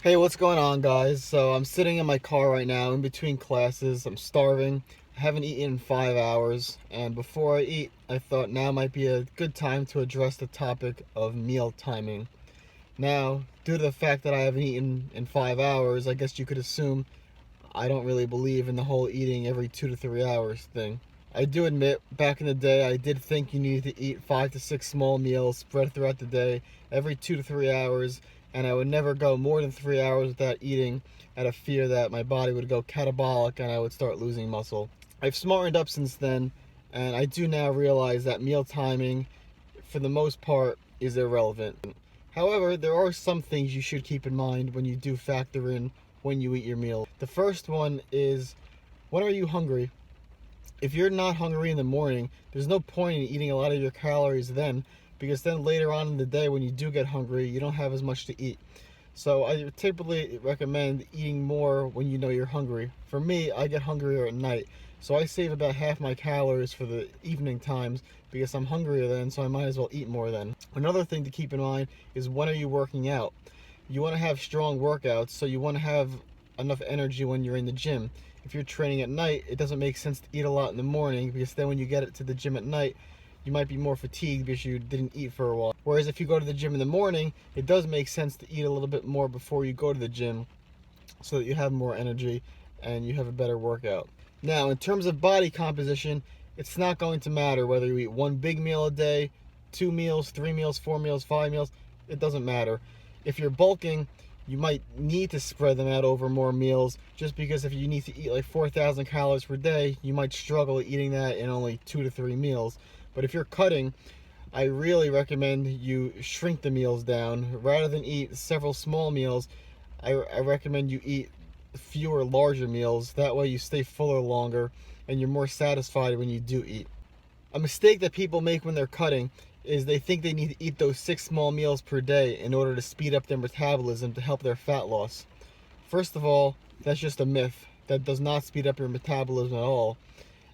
Hey, what's going on, guys? So I'm sitting in my car right now in between classes. I'm starving. I haven't eaten in 5 hours. And before I eat, I thought now might be a good time to address the topic of meal timing. Now, due to the fact that I haven't eaten in 5 hours, I guess you could assume I don't really believe in the whole eating every 2 to 3 hours thing. I do admit, back in the day, I did think you needed to eat 5 to 6 small meals spread throughout the day, every 2 to 3 hours, and I would never go more than 3 hours without eating out of fear that my body would go catabolic and I would start losing muscle. I've smartened up since then, and I do now realize that meal timing, for the most part, is irrelevant. However, there are some things you should keep in mind when you do factor in when you eat your meal. The first one is, when are you hungry? If you're not hungry in the morning, there's no point in eating a lot of your calories then, because then later on in the day when you do get hungry, you don't have as much to eat. So I typically recommend eating more when you know you're hungry. For me, I get hungrier at night, so I save about half my calories for the evening times because I'm hungrier then, so I might as well eat more then. Another thing to keep in mind is, when are you working out? You want to have strong workouts, so you want to have enough energy when you're in the gym. If you're training at night, it doesn't make sense to eat a lot in the morning, because then when you get to the gym at night, you might be more fatigued because you didn't eat for a while. Whereas if you go to the gym in the morning, it does make sense to eat a little bit more before you go to the gym so that you have more energy and you have a better workout. Now, in terms of body composition, it's not going to matter whether you eat one big meal a day, 2 meals, 3 meals, 4 meals, 5 meals. It doesn't matter. If you're bulking, you might need to spread them out over more meals, just because if you need to eat like 4,000 calories per day, you might struggle eating that in only 2 to 3 meals. But if you're cutting, I really recommend you shrink the meals down. Rather than eat several small meals, I recommend you eat fewer larger meals. That way you stay fuller longer and you're more satisfied when you do eat. A mistake that people make when they're cutting is they think they need to eat those 6 small meals per day in order to speed up their metabolism to help their fat loss. First of all, that's just a myth. That does not speed up your metabolism at all.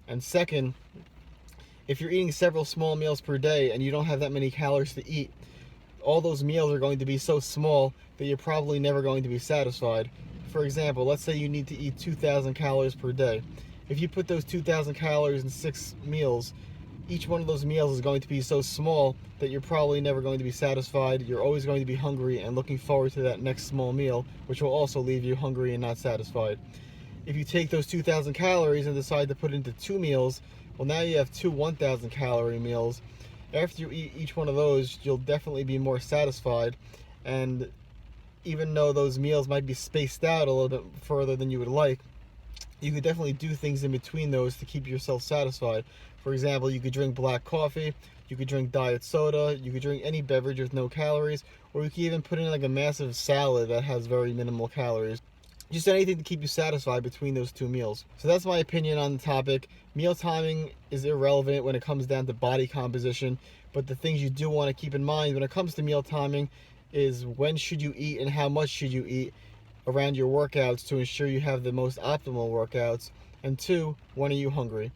And second, if you're eating several small meals per day and you don't have that many calories to eat, all those meals are going to be so small that you're probably never going to be satisfied. For example, let's say you need to eat 2,000 calories per day. If you put those 2,000 calories in 6 meals, each one of those meals is going to be so small that you're probably never going to be satisfied. You're always going to be hungry and looking forward to that next small meal, which will also leave you hungry and not satisfied. If you take those 2,000 calories and decide to put it into 2 meals, well, now you have two 1,000 calorie meals. After you eat each one of those, you'll definitely be more satisfied. And even though those meals might be spaced out a little bit further than you would like, you could definitely do things in between those to keep yourself satisfied. For example, you could drink black coffee, you could drink diet soda, you could drink any beverage with no calories, or you could even put in like a massive salad that has very minimal calories. Just anything to keep you satisfied between those 2 meals. So that's my opinion on the topic. Meal timing is irrelevant when it comes down to body composition, but the things you do want to keep in mind when it comes to meal timing is, when should you eat and how much should you eat around your workouts to ensure you have the most optimal workouts, and two, when are you hungry?